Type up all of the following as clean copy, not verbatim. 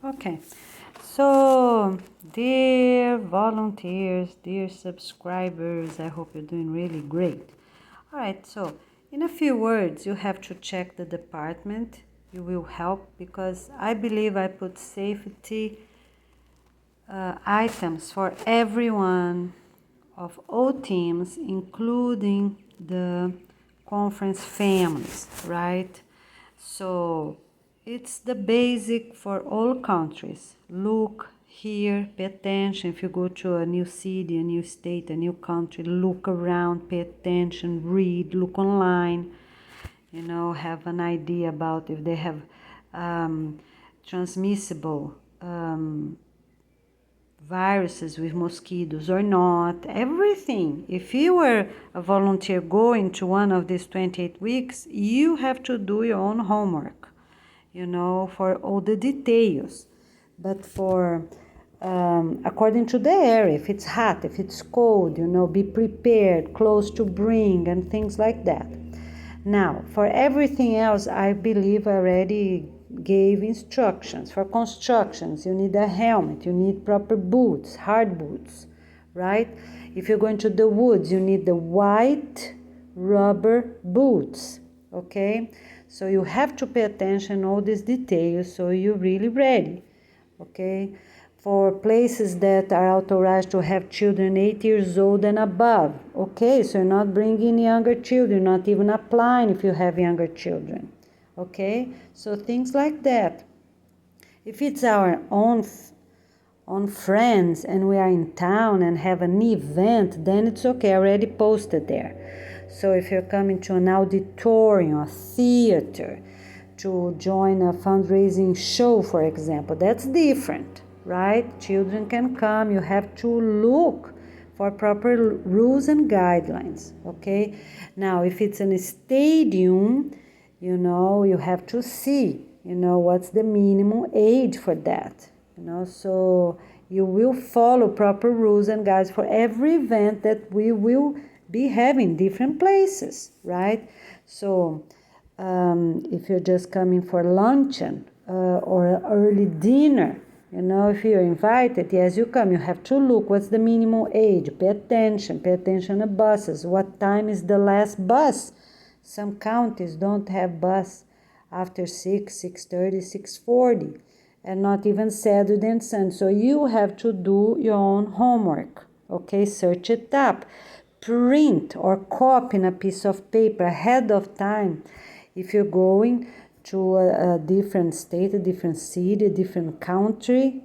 Okay, so dear volunteers, dear subscribers, I hope you're doing really great. All right, so in a few words, you have to check the department. You will help because I believe I put safety items for everyone of all teams, including the conference families, right? So it's the basic for all countries. Look, hear, pay attention. If you go to a new city, a new state, a new country, look around, pay attention, read, look online, have an idea about if they have transmissible viruses with mosquitoes or not, everything. If you were a volunteer going to one of these 28 weeks, you have to do your own homework, for all the details. But according to the area, if it's hot, if it's cold, be prepared, clothes to bring, and things like that. Now, for everything else, I believe I already gave instructions. For constructions, you need a helmet, you need proper boots, hard boots, right? If you're going to the woods, you need the white rubber boots, okay? So you have to pay attention all these details so you're really ready, okay? For places that are authorized to have children 8 years old and above. Okay, so you're not bringing younger children, not even applying if you have younger children. Okay, so things like that. If it's our own friends and we are in town and have an event, then it's okay, I already posted there. So if you're coming to an auditorium, a theater, to join a fundraising show, for example, that's different, right? Children can come. You have to look for proper rules and guidelines, okay? Now, if it's in a stadium, you have to see, what's the minimum age for that, so you will follow proper rules and guides for every event that we will be having different places, right? So if you're just coming for luncheon or early dinner, if you're invited, yes, you come. You have to look what's the minimum age. Pay attention to buses. What time is the last bus? Some counties don't have bus after 6:30, 6:40, and not even Saturday and Sunday. So you have to do your own homework, okay? Search it up. Print or copy in a piece of paper ahead of time. If you're going to a different state, a different city, a different country,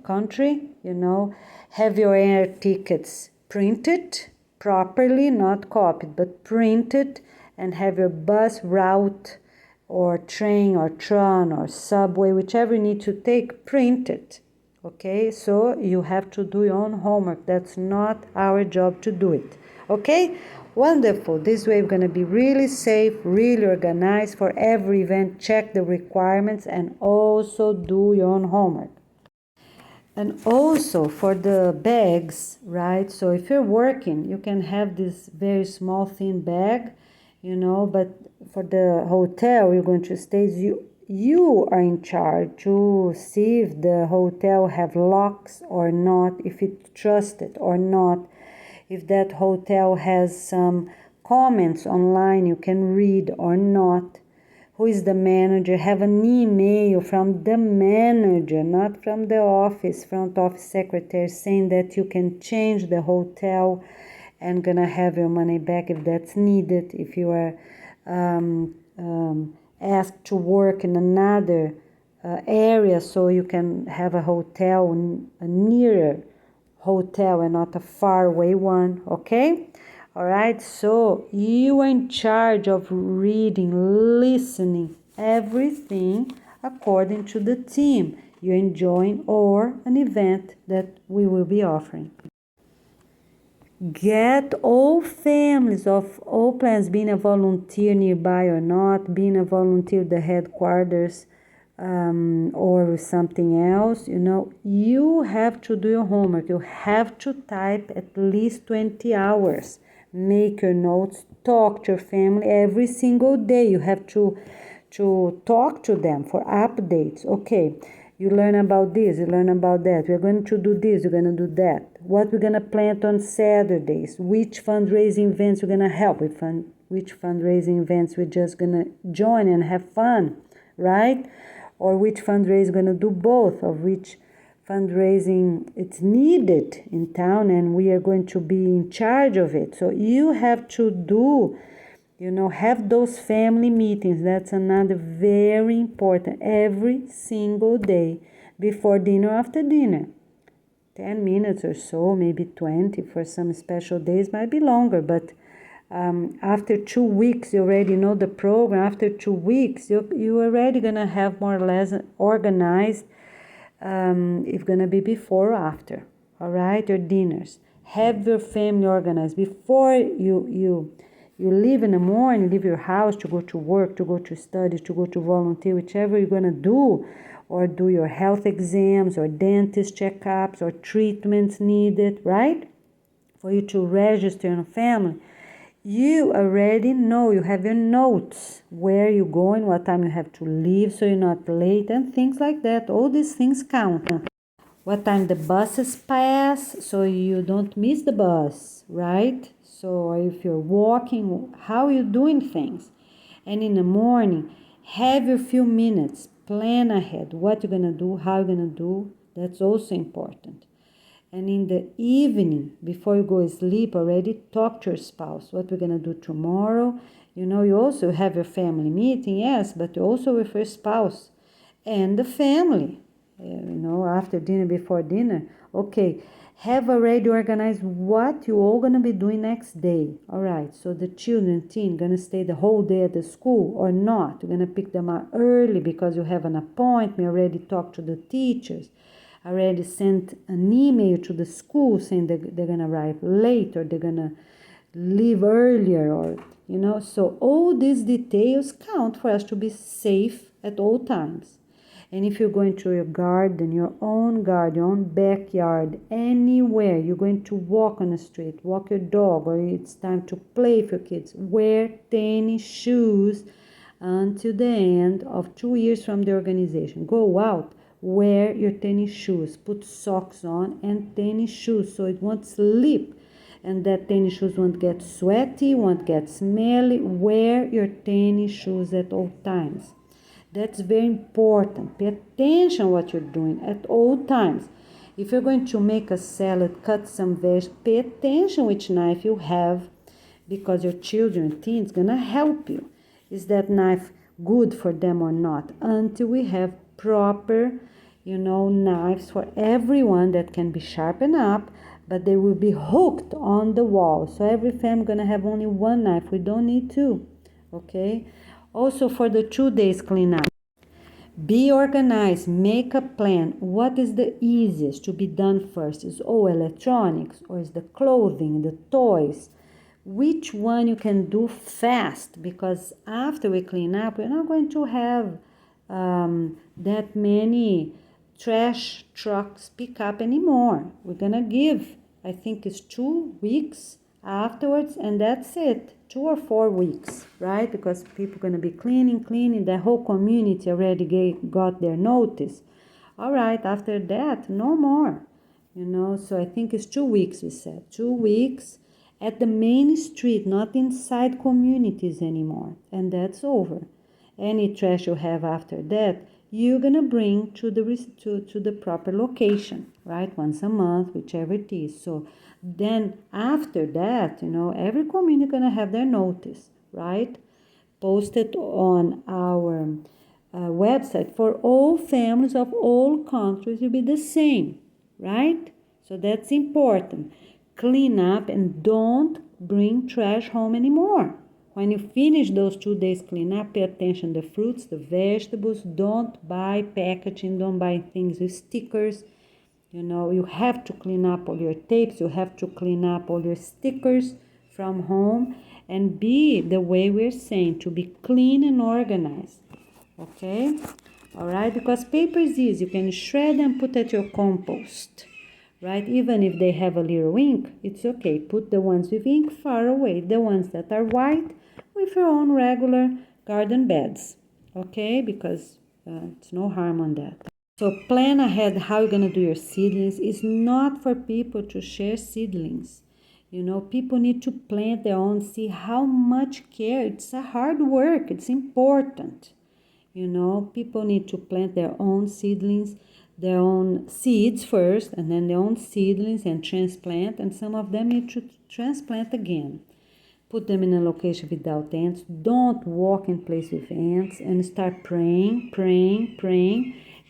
have your air tickets printed properly, not copied, but printed, and have your bus route or train or tram or subway, whichever you need to take, printed. Okay, so you have to do your own homework. That's not our job to do it. Okay, wonderful. This way we're going to be really safe, really organized for every event. Check the requirements and also do your own homework. And also for the bags, right? So if you're working, you can have this very small thin bag, but for the hotel you're going to stay, you are in charge to see if the hotel have locks or not, if it's trusted or not, if that hotel has some comments online you can read or not, who is the manager, have an email from the manager, not from the front office secretary, saying that you can change the hotel and gonna have your money back if that's needed, if you are asked to work in another area, so you can have a hotel, a nearer hotel and not a far away one, okay? All right, so you are in charge of reading, listening, everything according to the theme you're enjoying or an event that we will be offering. Get all families of all plans, being a volunteer nearby or not, being a volunteer at the headquarters or something else, you have to do your homework. You have to type at least 20 hours. Make your notes, talk to your family every single day. You have to talk to them for updates. Okay, You learn about this, you learn about that. We're going to do this, we're going to do that. What we're going to plant on Saturdays, which fundraising events we're going to help with, which fundraising events we're just going to join and have fun, right? Or which fundraising we're going to do both, of which fundraising it's needed in town and we are going to be in charge of it. So you have to do, have those family meetings. That's another very important, every single day, before dinner, after dinner. 10 minutes or so, maybe 20 for some special days, might be longer, but after 2 weeks, you already know the program. After 2 weeks, you're already going to have more or less organized. It's going to be before or after, all right, your dinners. Have your family organized before you leave in the morning, leave your house to go to work, to go to study, to go to volunteer, whichever you're going to do, or do your health exams or dentist checkups or treatments needed, right? For you to register in a family. You already know, you have your notes, where you're going, what time you have to leave so you're not late, and things like that. All these things count. What time the buses pass so you don't miss the bus, right? So if you're walking, how you doing things. And in the morning, have your few minutes, plan ahead what you're going to do, how you're going to do. That's also important. And in the evening, before you go to sleep, already talk to your spouse. What we're going to do tomorrow. You also have your family meeting, yes, but also with your spouse and the family. After dinner, before dinner. Okay, have already organized what you all going to be doing next day. All right, so the children, teen, going to stay the whole day at the school or not? You're going to pick them up early because you have an appointment, already talked to the teachers. Already sent an email to the school saying that they're going to arrive late or they're going to leave earlier, or so all these details count for us to be safe at all times. And if you're going to your garden, your own backyard, anywhere, you're going to walk on the street, walk your dog, or it's time to play with your kids, wear tennis shoes until the end of 2 years from the organization. Go out, wear your tennis shoes, put socks on and tennis shoes so it won't slip, and that tennis shoes won't get sweaty, won't get smelly. Wear your tennis shoes at all times. That's very important. Pay attention what you're doing at all times. If you're going to make a salad, cut some veggies, pay attention which knife you have, because your children, teens, gonna help you. Is that knife good for them or not? Until we have proper, knives for everyone that can be sharpened up, but they will be hooked on the wall. So every family gonna have only one knife. We don't need two, okay? Also for the 2 days cleanup, be organized, make a plan. What is the easiest to be done first? Is all electronics, or is the clothing, the toys? Which one you can do fast? Because after we clean up, we're not going to have that many trash trucks pick up anymore. We're gonna give, I think it's 2 weeks afterwards, and that's it. 2 or 4 weeks, right? Because people are gonna be cleaning. The whole community already got their notice. All right, after that, no more. So I think it's 2 weeks, we said. 2 weeks at the main street, not inside communities anymore. And that's over. Any trash you have after that, you're gonna bring to the proper location, right? Once a month, whichever it is. So then after that, every community gonna have their notice, right? Posted on our website for all families of all countries will be the same, right? So that's important. Clean up and don't bring trash home anymore. When you finish those 2 days clean up, pay attention to the fruits, the vegetables. Don't buy packaging, don't buy things with stickers. You have to clean up all your tapes, you have to clean up all your stickers from home, and be the way we're saying, to be clean and organized. Okay? All right? Because paper is easy. You can shred and put at your compost. Right? Even if they have a little ink, it's okay. Put the ones with ink far away. The ones that are white, with your own regular garden beds. Okay? Because it's no harm on that. So plan ahead how you're going to do your seedlings. It's not for people to share seedlings. People need to plant their own, see how much care. It's a hard work. It's important. People need to plant their own seedlings, their own seeds first, and then their own seedlings and transplant. And some of them need to transplant again. Put them in a location without ants. Don't walk in place with ants, and start praying,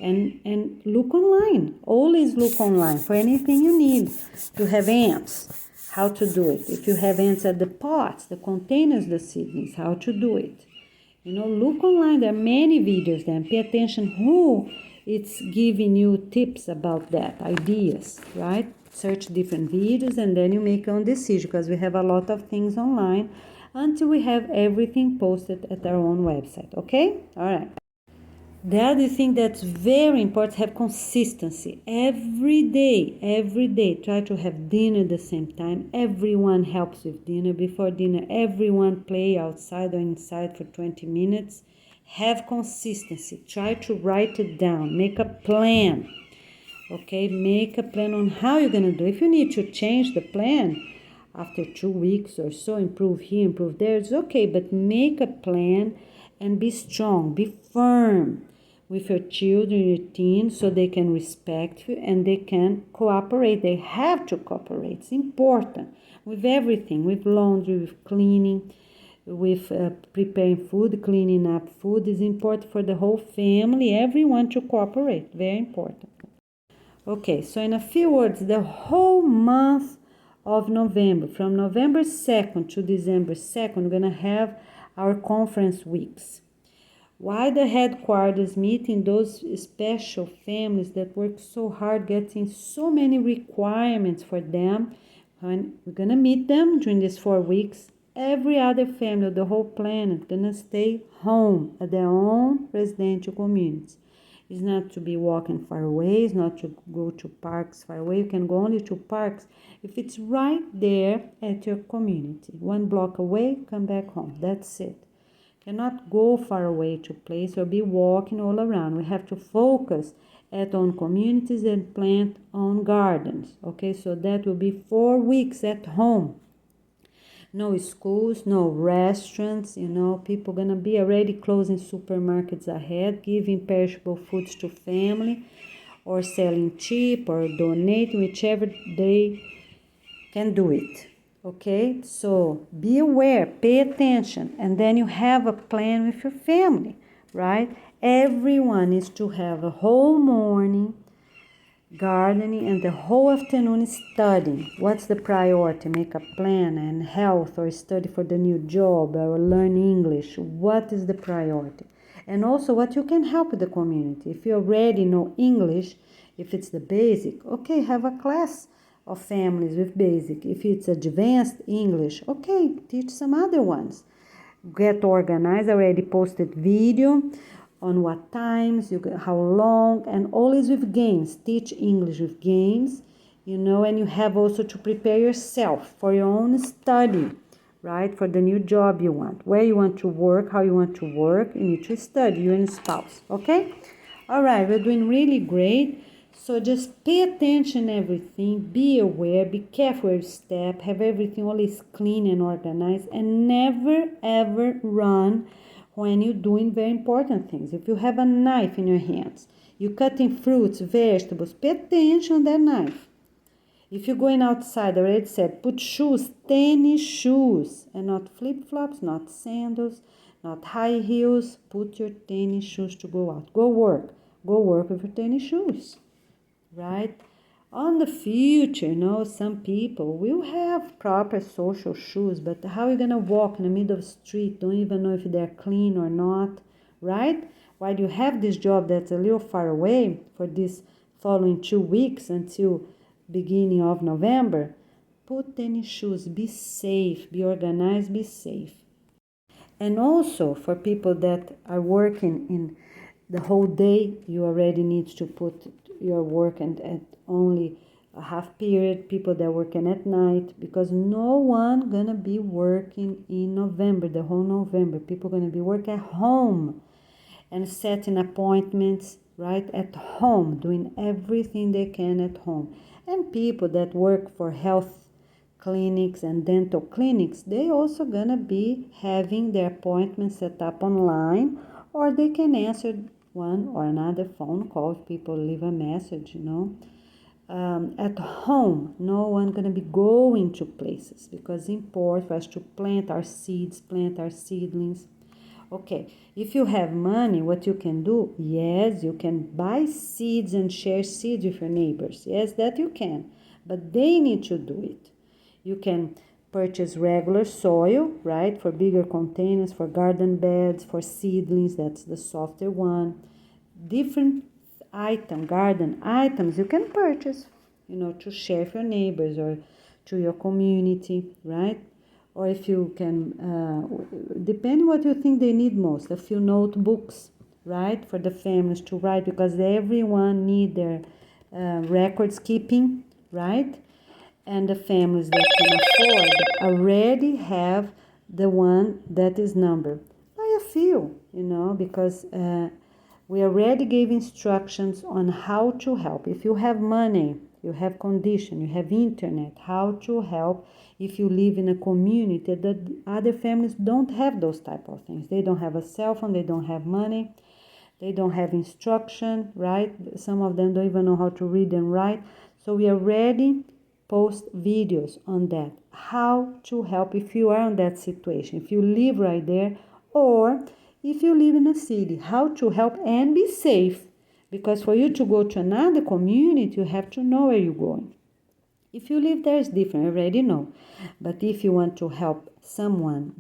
and look online. Always look online for anything you need to have ants. How to do it. If you have ants at the pots, the containers, the seedlings, how to do it. Look online. There are many videos there. Pay attention who it's giving you tips about that, ideas, right? Search different videos and then you make your own decision, because we have a lot of things online until we have everything posted at our own website, okay? All right. The other thing that's very important, have consistency. Every day, try to have dinner at the same time. Everyone helps with dinner. Before dinner, everyone play outside or inside for 20 minutes. Have consistency. Try to write it down. Make a plan. Okay, make a plan on how you're going to do. If you need to change the plan after 2 weeks or so, improve here, improve there, it's okay. But make a plan and be strong, be firm with your children, your teens, so they can respect you and they can cooperate. They have to cooperate. It's important with everything, with laundry, with cleaning, with preparing food, cleaning up food. Is important for the whole family, everyone to cooperate. Very important. Okay, so in a few words, the whole month of November, from November 2nd to December 2nd, we're going to have our conference weeks. Why the headquarters meeting those special families that work so hard, getting so many requirements for them. And we're going to meet them during these 4 weeks. Every other family of the whole planet going to stay home at their own residential communities. It's not to be walking far away. It's not to go to parks far away. You can go only to parks if it's right there at your community. 1 block away, come back home. That's it. Cannot go far away to place or be walking all around. We have to focus at own communities and plant own gardens. Okay, so that will be 4 weeks at home. No schools, no restaurants, people gonna be already closing supermarkets ahead, giving perishable foods to family, or selling cheap, or donating, whichever they can do it. Okay, so be aware, pay attention, and then you have a plan with your family, right? Everyone is to have a whole morning gardening and the whole afternoon studying. What's the priority? Make a plan, and health, or study for the new job, or learn English. What is the priority? And also what you can help the community. If you already know English, if it's the basic, okay, have a class of families with basic. If it's advanced English, okay, teach some other ones. Get organized. I already posted video on what times, how long, and always with games. Teach English with games, and you have also to prepare yourself for your own study, right? For the new job you want, where you want to work, how you want to work. You need to study, you and spouse, okay? All right, we're doing really great. So just pay attention to everything, be aware, be careful where you step, have everything always clean and organized, and never ever run when you're doing very important things. If you have a knife in your hands, you're cutting fruits, vegetables, pay attention to that knife. If you're going outside, I already said, put shoes, tennis shoes, and not flip-flops, not sandals, not high heels. Put your tennis shoes to go out. Go work with your tennis shoes. Right? On the future, some people will have proper social shoes, but how are you going to walk in the middle of the street? Don't even know if they're clean or not, right? While you have this job that's a little far away for these following 2 weeks until beginning of November, put tennis shoes, be safe, be organized, be safe. And also for people that are working in the whole day, you already need to put your work and at only a half period. People that are working at night, because no one gonna be working in November, the whole November. People gonna be working at home and setting appointments right? At home, doing everything they can at home. And people that work for health clinics and dental clinics, they also gonna be having their appointments set up online, or they can answer one or another phone call if people leave a message, at home, no one gonna be going to places, because it's important for us to plant our seeds, plant our seedlings. Okay, if you have money, what you can do, yes, you can buy seeds and share seeds with your neighbors. Yes, that you can, but they need to do it. You can purchase regular soil, right, for bigger containers, for garden beds, for seedlings, that's the softer one. Different garden items you can purchase, to share with your neighbors or to your community, right? Or if you can, depending what you think they need most, a few notebooks, right, for the families to write, because everyone need their records keeping, right? And the families that can afford already have the one that is numbered. Buy a few, because we already gave instructions on how to help. If you have money, you have condition, you have internet, how to help if you live in a community that other families don't have those type of things. They don't have a cell phone, they don't have money, they don't have instruction, right? Some of them don't even know how to read and write. So we already post videos on that, how to help if you are in that situation, if you live right there, or if you live in a city, how to help and be safe. Because for you to go to another community, you have to know where you're going. If you live there, it's different, I already know. But if you want to help someone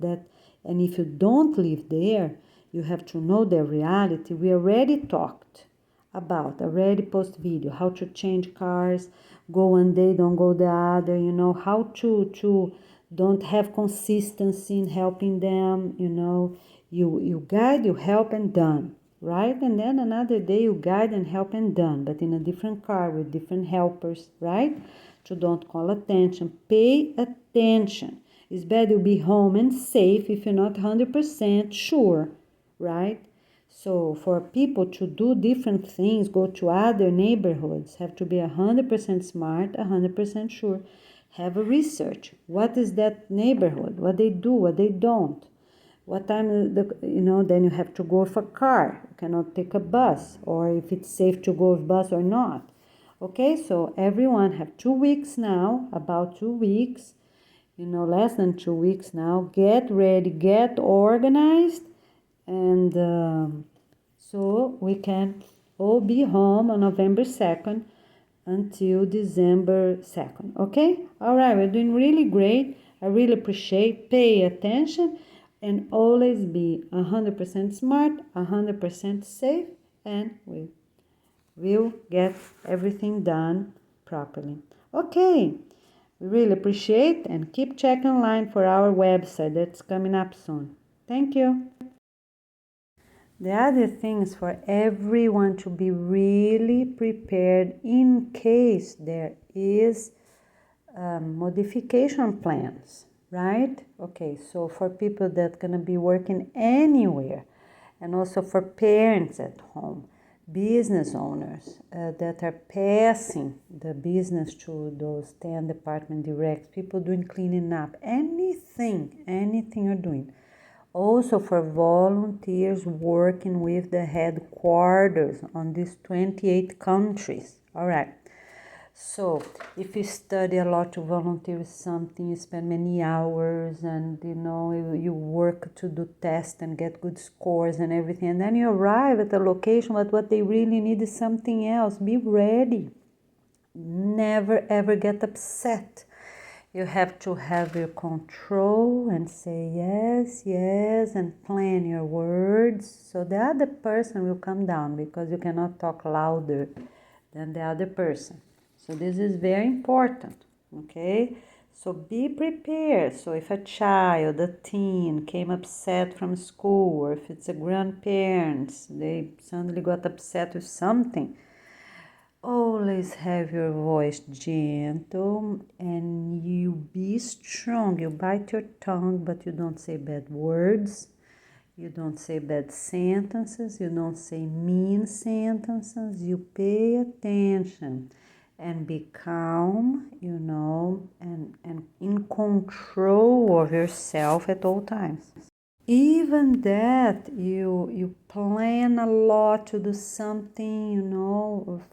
and if you don't live there, you have to know their reality. We already talked about, already post video, how to change cars, go one day, don't go the other, how to don't have consistency in helping them, you guide, you help, and done, right? And then another day you guide and help and done, but in a different car with different helpers, right? To don't call attention, pay attention. It's better to be home and safe if you're not 100% sure, right? So for people to do different things, go to other neighborhoods, have to be 100% smart, 100% sure. Have a research. What is that neighborhood? What they do, what they don't. What time, then you have to go with a car. You cannot take a bus, or if it's safe to go with bus or not. Okay, so everyone have 2 weeks now, about 2 weeks, less than 2 weeks now. Get ready, get organized, and so we can all be home on November 2nd until December 2nd. Okay? All right, we're doing really great. I really appreciate. Pay attention and always be 100% smart, 100% safe, and we'll get everything done properly. Okay, we really appreciate, and keep checking online for our website that's coming up soon. Thank you. The other thing is for everyone to be really prepared in case there is modification plans, right? Okay, so for people that gonna be working anywhere, and also for parents at home, business owners that are passing the business to those 10 department directs, people doing cleaning up, anything you're doing. Also for volunteers working with the headquarters on these 28 countries. All right. So if you study a lot to volunteer with something, you spend many hours, and you work to do tests and get good scores and everything, and then you arrive at the location, but what they really need is something else. Be ready. Never ever get upset. You have to have your control and say yes, yes, and plan your words, so the other person will come down, because you cannot talk louder than the other person. So this is very important, okay? So be prepared. So if a child, a teen came upset from school, or if it's a grandparents, they suddenly got upset with something, always have your voice gentle, and you be strong. You bite your tongue, but you don't say bad words. You don't say bad sentences, you don't say mean sentences, you pay attention and be calm, and in control of yourself at all times. Even that you plan a lot to do something,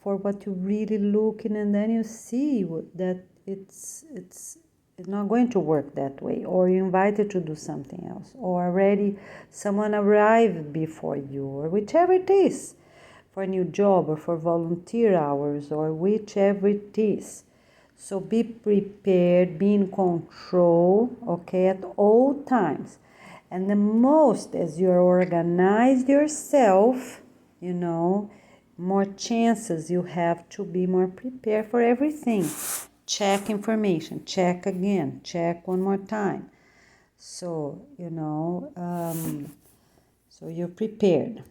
for what you're really looking, and then you see that it's not going to work that way, or you're invited to do something else, or already someone arrived before you, or whichever it is, for a new job or for volunteer hours or whichever it is. So be prepared, be in control, okay, at all times. And the most as you're organized yourself, more chances you have to be more prepared for everything. Check information, check again, check one more time. So, so you're prepared.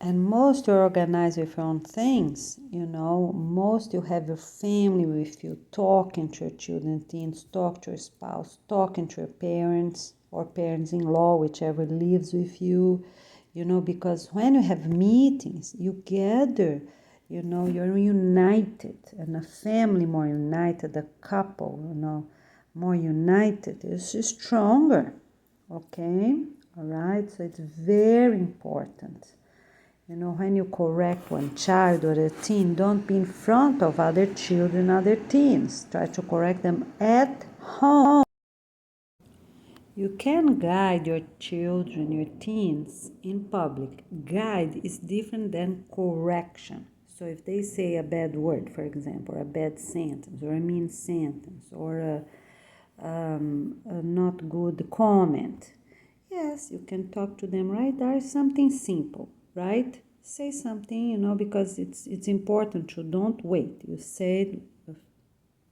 And most you're organized with your own things, most you have your family with you, talking to your children, teens, talk to your spouse, talking to your parents or parents-in-law, whichever lives with you, because when you have meetings, you gather, you're united, and a family more united, a couple, more united is stronger, okay? All right, so it's very important. When you correct one child or a teen, don't be in front of other children, other teens. Try to correct them at home. You can guide your children, your teens in public. Guide is different than correction. So if they say a bad word, for example, or a bad sentence, or a mean sentence, or a not good comment, yes, you can talk to them right there. Something simple, right? Say something, because it's important to don't wait. You said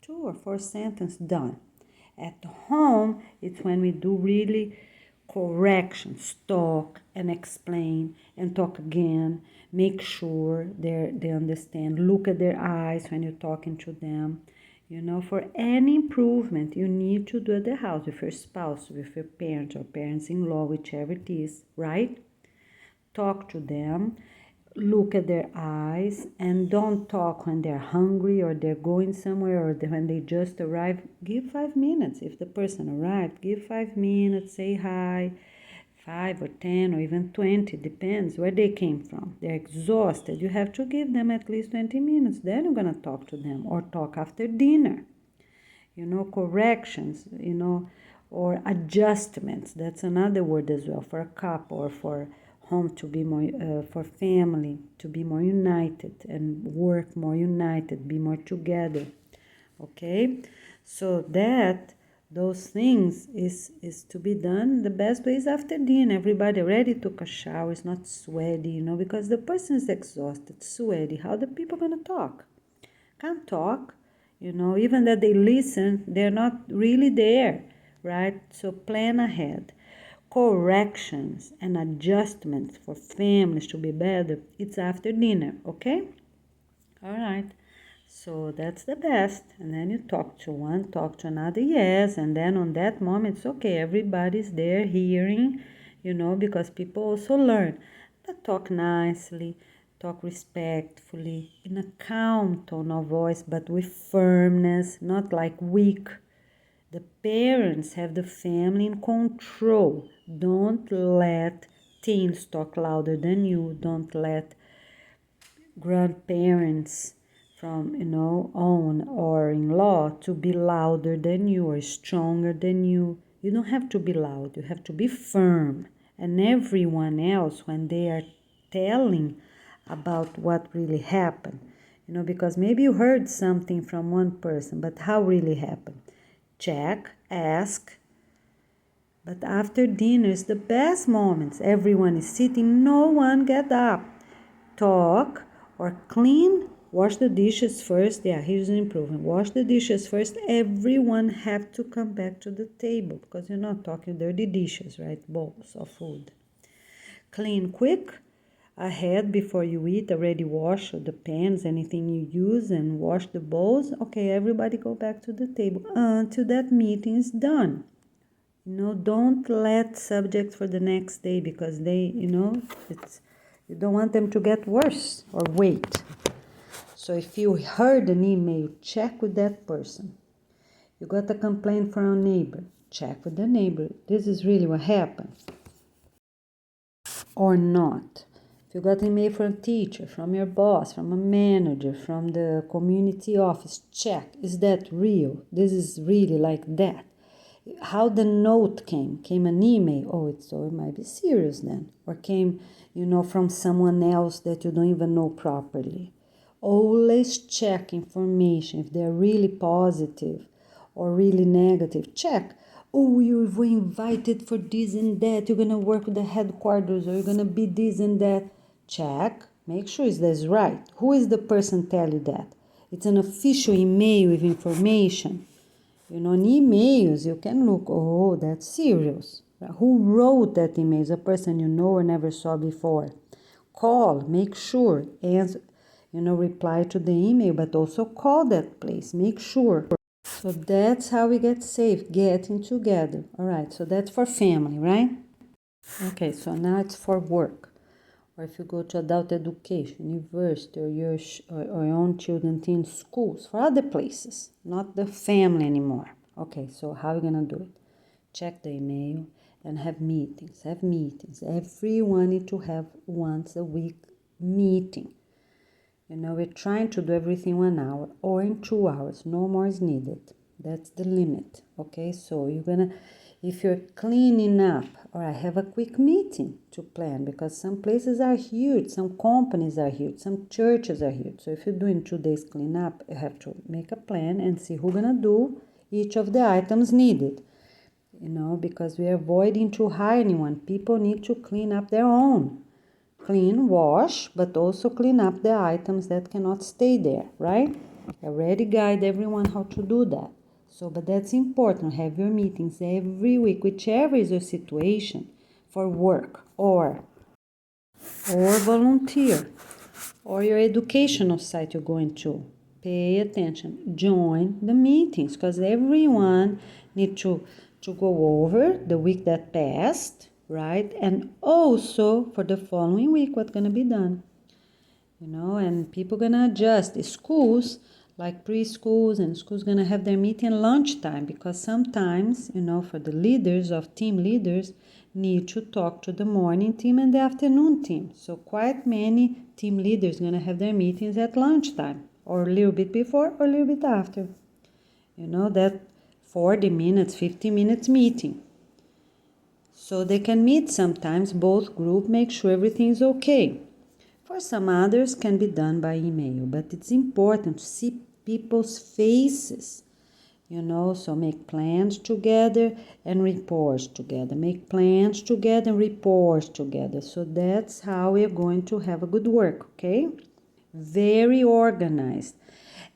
2 or 4 sentences, done. At home, it's when we do really corrections, talk and explain and talk again. Make sure they understand. Look at their eyes when you're talking to them. For any improvement you need to do at the house with your spouse, with your parents or parents-in-law, whichever it is, right? Talk to them, look at their eyes, and don't talk when they're hungry or they're going somewhere or when they just arrived. Give 5 minutes. If the person arrived, give 5 minutes, say hi. 5 or 10 or even 20, depends where they came from. They're exhausted. You have to give them at least 20 minutes. Then you're going to talk to them, or talk after dinner. Corrections, or adjustments. That's another word as well, for a couple or for home to be more, for family to be more united and work more united, be more together. Okay? So those things is to be done. The best way is after dinner. Everybody already took a shower, it's not sweaty, because the person is exhausted, sweaty. How the people gonna talk? Can't talk, even that they listen, they're not really there, right? So plan ahead. Corrections and adjustments for families to be better, it's after dinner, okay? All right. So that's the best. And then you talk to one, talk to another, yes. And then on that moment, it's okay. Everybody's there hearing, because people also learn. But talk nicely, talk respectfully, in a calm tone of voice, but with firmness, not like weak. The parents have the family in control. Don't let teens talk louder than you. Don't let grandparents from own or in-law to be louder than you or stronger than you. You don't have to be loud, you have to be firm. And everyone else, when they are telling about what really happened, because maybe you heard something from one person, but how really happened? Check, ask. But after dinner is the best moments. Everyone is sitting, no one get up. Talk or clean, wash the dishes first. Yeah, here's an improvement. Wash the dishes first. Everyone have to come back to the table because you're not talking dirty dishes, right? Bowls of food. Clean quick ahead before you eat. Already wash the pans, anything you use, and wash the bowls. Okay, everybody go back to the table until that meeting is done. Don't let subjects for the next day because you don't want them to get worse or wait. So if you heard an email, check with that person. You got a complaint from a neighbor, check with the neighbor. This is really what happened or not. If you got an email from a teacher, from your boss, from a manager, from the community office, check. Is that real? This is really like that. How the note came an email. So it might be serious then. Or came, from someone else that you don't even know properly. Always check information. If they're really positive or really negative, check. You were invited for this and that. You're going to work with the headquarters or you're going to be this and that. Check. Make sure that's right. Who is the person tell you that? It's an official email with information. In emails, you can look, that's serious. Who wrote that email? Is a person you know or never saw before. Call, make sure, answer, reply to the email, but also call that place, make sure. So that's how we get safe, getting together. All right, so that's for family, right? Okay, so now it's for work. Or if you go to adult education, university, or your own children in schools, for other places, not the family anymore. Okay, so how are you going to do it? Check the email and have meetings. Everyone need to have once a week meeting. We're trying to do everything 1 hour or in 2 hours. No more is needed. That's the limit. Okay, so if you're cleaning up, or I have a quick meeting to plan because some places are huge, some companies are huge, some churches are huge. So if you're doing 2 days cleanup, you have to make a plan and see who's gonna do each of the items needed. Because we're avoiding to hire anyone. People need to clean up their own. Clean, wash, but also clean up the items that cannot stay there, right? I already guide everyone how to do that. But that's important. Have your meetings every week, whichever is your situation, for work or volunteer, or your educational site you're going to. Pay attention. Join the meetings because everyone needs to go over the week that passed, right? And also for the following week, what's going to be done. And people going to adjust. Schools, like preschools and schools, going to have their meeting lunchtime because sometimes, for the leaders of team leaders, need to talk to the morning team and the afternoon team. So quite many team leaders going to have their meetings at lunchtime or a little bit before or a little bit after. That 40 minutes, 50 minutes meeting. So they can meet sometimes, both group, make sure everything's okay. For some others can be done by email, but it's important to see people's faces, so make plans together and reports together. Make plans together and reports together. So that's how we're going to have a good work, okay? Very organized.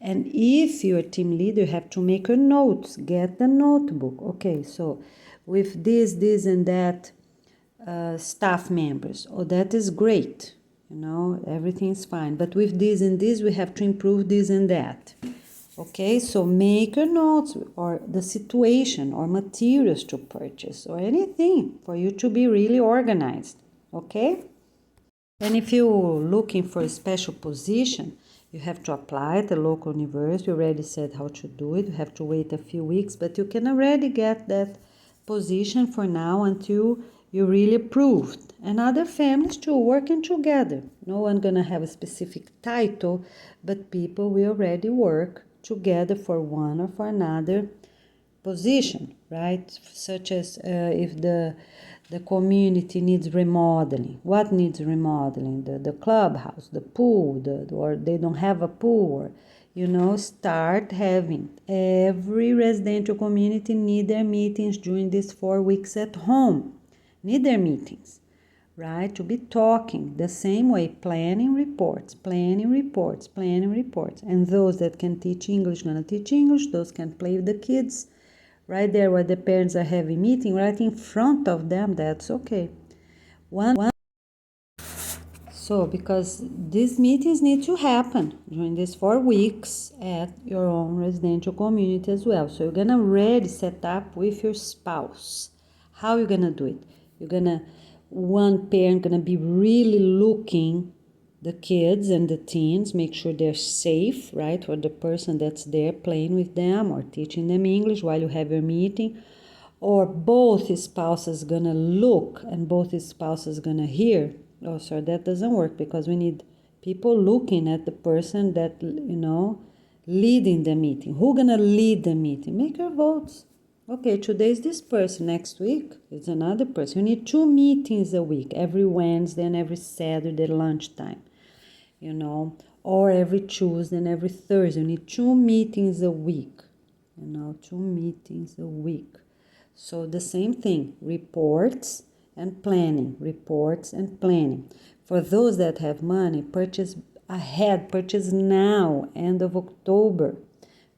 And if you're a team leader, you have to make your notes. Get the notebook. Okay, so with this and that staff members. That is great. Everything's fine. But with this and this, we have to improve this and that. Okay, so make your notes or the situation or materials to purchase or anything for you to be really organized. Okay? And if you're looking for a special position, you have to apply at the local university. We already said how to do it. You have to wait a few weeks, but you can already get that position for now until you're really approved. And other families too, working together. No one gonna have a specific title, but people will already work together for one or for another position, right? Such as if the community needs remodeling. What needs remodeling? The clubhouse, the pool, or they don't have a pool, or, start having. Every residential community need their meetings during these 4 weeks at home. Need their meetings, right? To be talking the same way, planning reports. And those that can teach English, gonna teach English. Those can play with the kids. Right there where the parents are having meeting, right in front of them, that's okay. So, because these meetings need to happen during these 4 weeks at your own residential community as well. So, you're going to already set up with your spouse. How you gonna do it? One parent gonna be really looking the kids and the teens, make sure they're safe, right? For the person that's there playing with them or teaching them English while you have your meeting. Or both spouses gonna look and both spouses gonna hear. Oh, sorry, that doesn't work because we need people looking at the person that, leading the meeting. Who gonna lead the meeting? Make your votes. Okay, today is this person. Next week is another person. You need 2 meetings a week, every Wednesday and every Saturday lunchtime, or every Tuesday and every Thursday. You need 2 meetings a week, 2 meetings a week. So the same thing, reports and planning. For those that have money, purchase ahead, purchase now, end of October.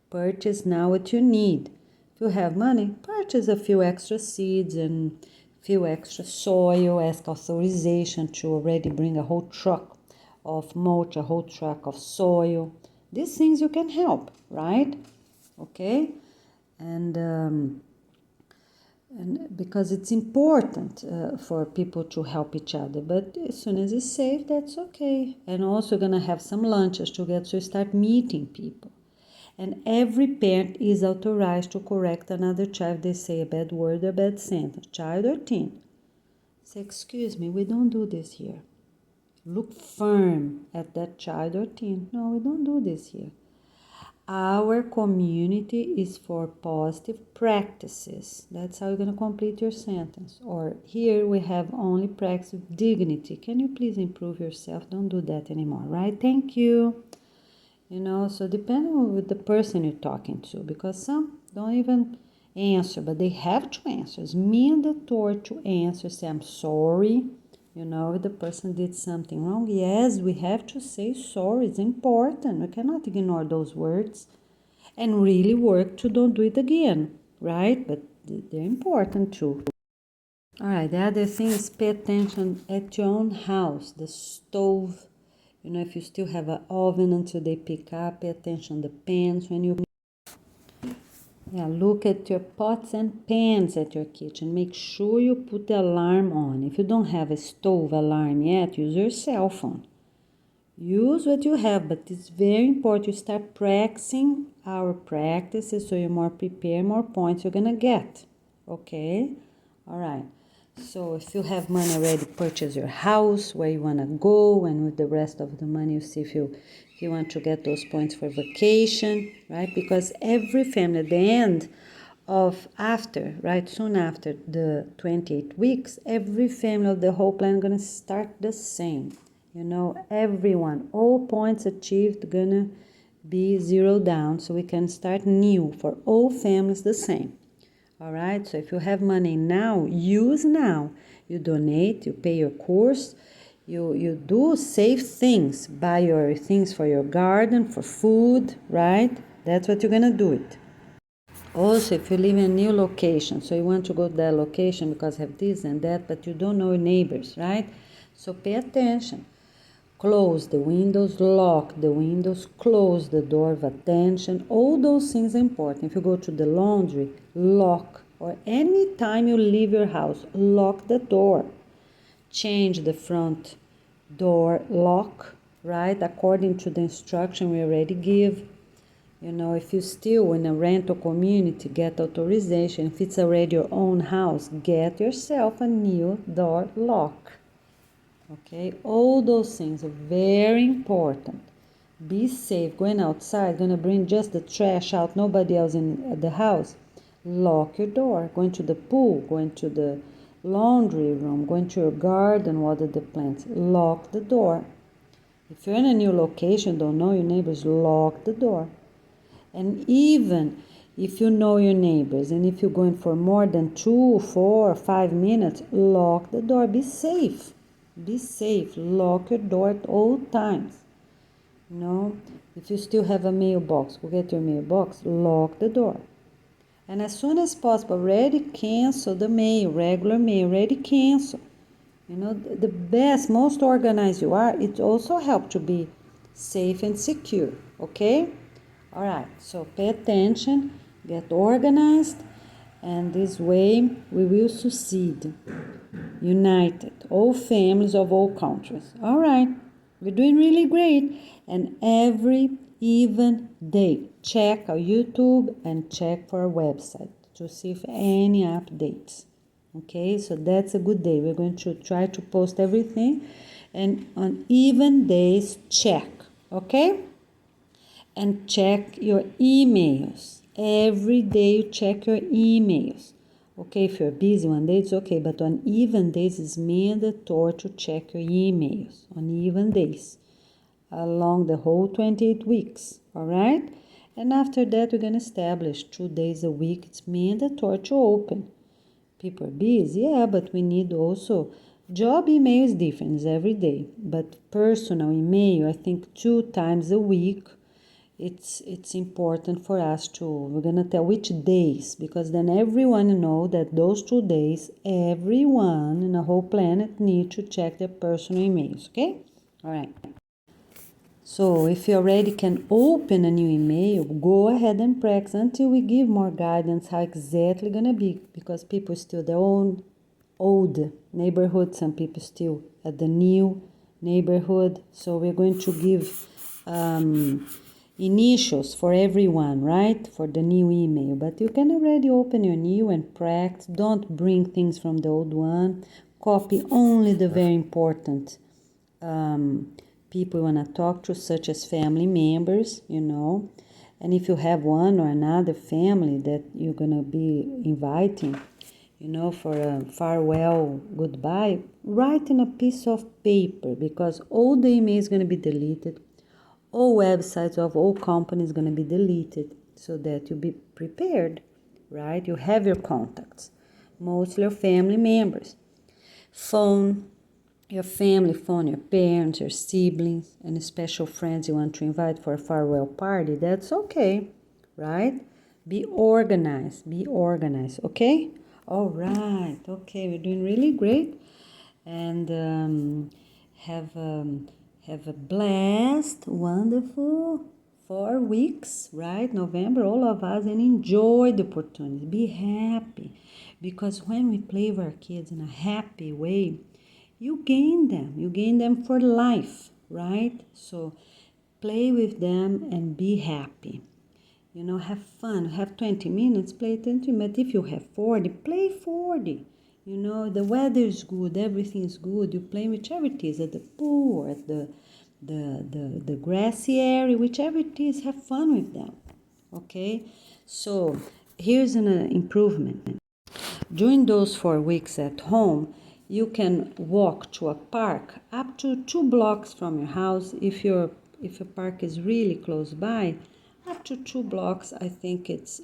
Purchase now what you need. If you have money, purchase a few extra seeds and few extra soil, ask authorization to already bring a whole truck of mulch, a whole truck of soil. These things you can help, right? Okay? And because it's important for people to help each other, but as soon as it's safe, that's okay. And also gonna have some lunches together, so start meeting people. And every parent is authorized to correct another child if they say a bad word or bad sentence, child or teen. Say, excuse me, we don't do this here. Look firm at that child or teen. No, we don't do this here. Our community is for positive practices. That's how you're going to complete your sentence. Or here we have only practice with dignity. Can you please improve yourself? Don't do that anymore, right? Thank you. So depending on with the person you're talking to, because some don't even answer, but they have to answer. It's mandatory to answer. Say, I'm sorry. If the person did something wrong, yes, we have to say sorry. It's important. We cannot ignore those words and really work to don't do it again, right? But they're important too. All right, the other thing is pay attention at your own house, the stove. If you still have an oven until they pick up, pay attention to the pans when you look at your pots and pans at your kitchen. Make sure you put the alarm on. If you don't have a stove alarm yet, use your cell phone. Use what you have, but it's very important you start practicing our practices so you're more prepared, more points you're gonna get. Okay? All right. So if you have money already, purchase your house, where you want to go, and with the rest of the money, you see if you want to get those points for vacation, right? Because every family at the end of soon after the 28 weeks, every family of the whole plan going to start the same. Everyone, all points achieved going to be zeroed down, so we can start new for all families the same. All right, so if you have money now, use now. You donate, you pay your course, you do safe things, buy your things for your garden, for food, right? That's what you're gonna do it. Also, if you live in a new location, so you want to go to that location because you have this and that, but you don't know your neighbors, right? So pay attention. Close the windows, lock the windows, close the door of attention. All those things are important. If you go to the laundry, lock. Or any time you leave your house, lock the door. Change the front door lock, right? According to the instruction we already give. If you still in a rental community, get authorization. If it's already your own house, get yourself a new door lock. Okay, all those things are very important. Be safe. Going outside, gonna bring just the trash out, nobody else in the house. Lock your door. Going to the pool, going to the laundry room, going to your garden, water the plants. Lock the door. If you're in a new location, don't know your neighbors, lock the door. And even if you know your neighbors, and if you're going for more than 2, 4, 5 minutes, lock the door. Be safe. Be safe. Lock your door at all times. If you still have a mailbox, go get your mailbox, lock the door. And as soon as possible, already cancel the mail, regular mail, already cancel. The best, most organized you are, it also helps to be safe and secure, okay? All right, so pay attention, get organized, And this way we will succeed, united, all families of all countries. All right, we're doing really great. And every even day, check our YouTube and check for our website to see if any updates. Okay, so that's a good day. We're going to try to post everything, and on even days, check. Okay, and check your emails. Every day you check your emails. Okay, if you're busy one day, it's okay, but on even days, it's mandatory to check your emails on even days along the whole 28 weeks, all right? And after that, we're going to establish 2 days a week. It's mandatory to open. People are busy, yeah, but we need also job email is different, it's every day, but personal email, I think 2 times a week. It's important for us to, we're gonna tell which days, because then everyone know that those 2 days, everyone in the whole planet need to check their personal emails, okay? All right. So if you already can open a new email, go ahead and practice until we give more guidance how exactly gonna be, because people still their own old neighborhood, some people still at the new neighborhood. So we're going to give initials for everyone, right? For the new email. But you can already open your new and practice. Don't bring things from the old one. Copy only the very important people you want to talk to, such as family members, you know. And if you have one or another family that you're going to be inviting, you know, for a farewell goodbye, write in a piece of paper, because all the email is going to be deleted. All websites of all companies going to be deleted, so that you be prepared, right? You have your contacts, mostly your family members. Phone your family, phone your parents, your siblings, and special friends you want to invite for a farewell party. That's okay, right? Be organized, okay? All right, okay, we're doing really great. And have a blessed, wonderful 4 weeks, right? November, all of us, and enjoy the opportunity. Be happy, because when we play with our kids in a happy way, you gain them. You gain them for life, right? So play with them and be happy. You know, have fun. Have 20 minutes, play 20 minutes. If you have 40, play 40. You know, the weather is good, everything is good. You play whichever it is, at the pool, or at the grassy area, whichever it is, have fun with them. Okay? So here's an improvement. During those 4 weeks at home, you can walk to a park up to 2 blocks from your house. If a park is really close by, up to 2 blocks, I think it's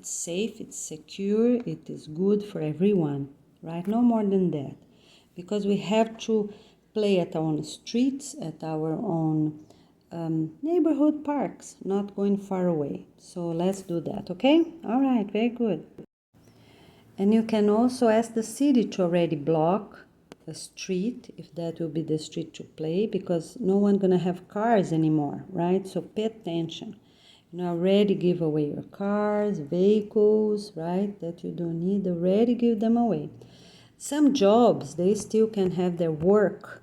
safe, it's secure, it is good for everyone, right? No more than that, because we have to play at our own streets, at our own neighborhood parks, not going far away. So let's do that, okay? All right, very good. And you can also ask the city to already block a street, if that will be the street to play, because no one gonna have cars anymore, right? So pay attention. You know, already give away your cars, vehicles, right? That you don't need, already give them away. Some jobs, they still can have their work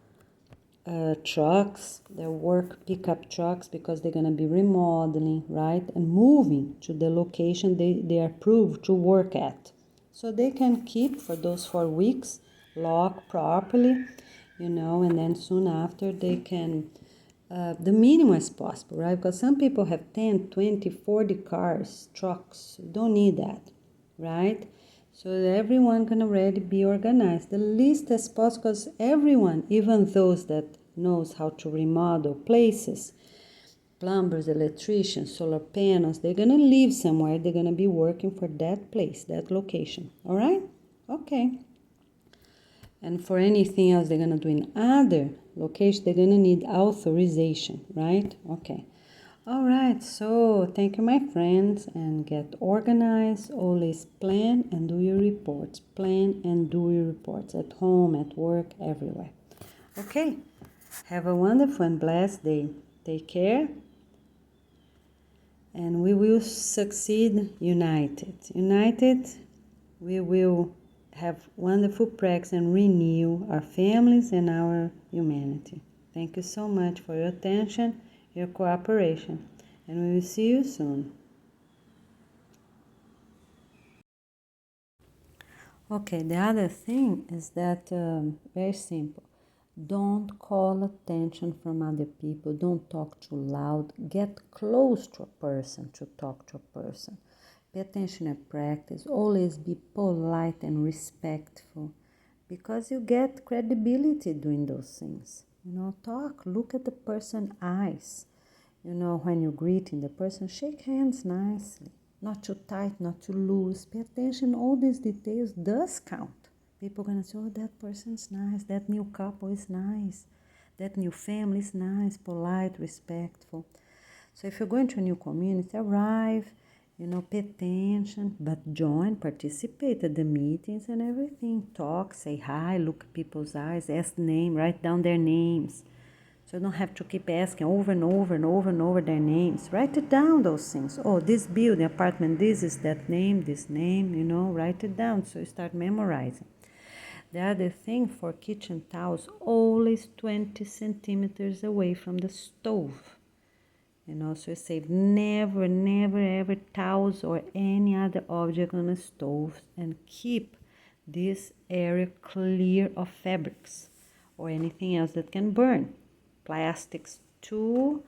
trucks, their work pickup trucks, because they're gonna be remodeling, right? And moving to the location they are approved to work at. So they can keep for those 4 weeks, lock properly, you know, and then soon after they can, the minimum as possible, right? Because some people have 10, 20, 40 cars, trucks, don't need that, right? So everyone can already be organized, the least as possible, because everyone, even those that knows how to remodel places, plumbers, electricians, solar panels, they're going to live somewhere. They're going to be working for that place, that location. All right? Okay. And for anything else they're going to do in other locations, they're going to need authorization, right? Okay. All right. So thank you, my friends, and get organized. Always plan and do your reports. Plan and do your reports at home, at work, everywhere. Okay. Have a wonderful and blessed day. Take care. And we will succeed united. United we will have wonderful practice and renew our families and our humanity. Thank you so much for your attention, your cooperation, and we will see you soon. Okay, the other thing is that very simple. Don't call attention from other people. Don't talk too loud. Get close to a person to talk to a person. Pay attention and practice. Always be polite and respectful because you get credibility doing those things. Talk, look at the person's eyes. When you're greeting the person, shake hands nicely. Not too tight, not too loose. Pay attention, all these details does count. People are going to say, oh, that person's nice, that new couple is nice, that new family is nice, polite, respectful. So if you're going to a new community, arrive, pay attention, but join, participate at the meetings and everything. Talk, say hi, look at people's eyes, ask name, write down their names. So you don't have to keep asking over and over and over and over their names. Write it down, those things. Oh, this building, apartment, this is that name, this name, write it down. So you start memorizing. The other thing for kitchen towels, always 20 centimeters away from the stove. So you save never, never, ever towels or any other object on the stove and keep this area clear of fabrics or anything else that can burn. Plastics to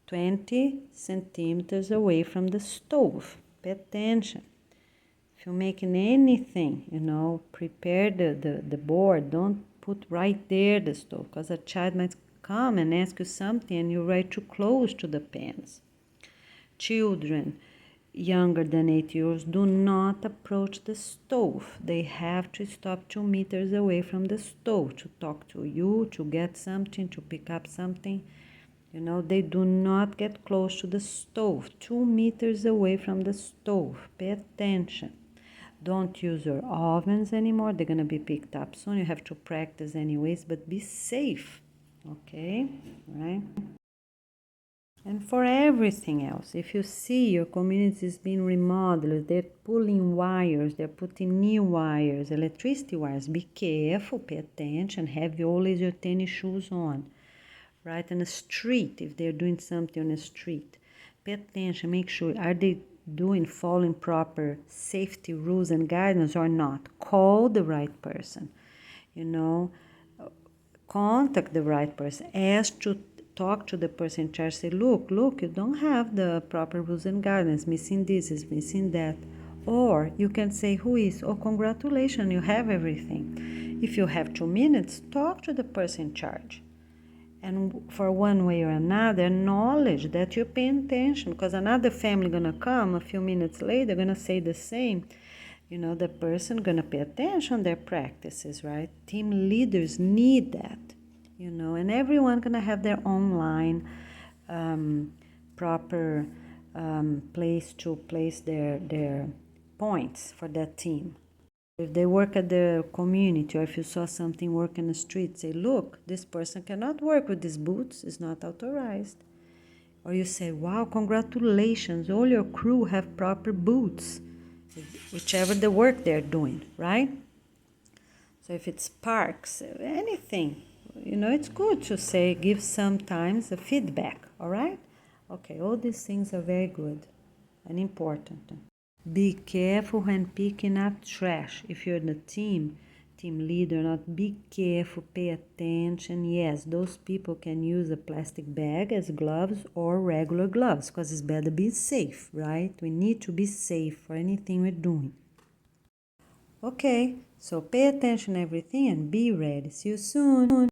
20 centimeters away from the stove. Pay attention. If you're making anything, prepare the board. Don't put right there the stove because a child might come and ask you something and you're right too close to the pans. Children younger than 8 years do not approach the stove. They have to stop 2 meters away from the stove to talk to you, to get something, to pick up something. They do not get close to the stove. 2 meters away from the stove. Pay attention. Don't use your ovens anymore. They're going to be picked up soon. You have to practice anyways, but be safe. Okay? Right? And for everything else, if you see your community is being remodeled, they're pulling wires, they're putting new wires, electricity wires, be careful, pay attention, have always your tennis shoes on. Right? On the street, if they're doing something on the street, pay attention, make sure, are they following proper safety rules and guidance or not? Call the right person, contact the right person, ask to talk to the person in charge, say, look, you don't have the proper rules and guidance, missing this, is missing that. Or you can say, who is? Oh, congratulations, you have everything. If you have 2 minutes, talk to the person in charge. And for one way or another, acknowledge that you're paying attention, because another family gonna come a few minutes later, gonna say the same. The person gonna pay attention to their practices, right? Team leaders need that, and everyone gonna have their online proper place to place their points for that team. If they work at the community, or if you saw something work in the street, say, look, this person cannot work with these boots, it's not authorized. Or you say, wow, congratulations, all your crew have proper boots, whichever the work they're doing, right? So if it's parks, anything, it's good to say, give sometimes a feedback, all right? Okay, all these things are very good and important. Be careful when picking up trash. If you're the team leader, not be careful, pay attention. Yes, those people can use a plastic bag as gloves or regular gloves because it's better be safe, right? We need to be safe for anything we're doing. Okay, so pay attention to everything and be ready. See you soon.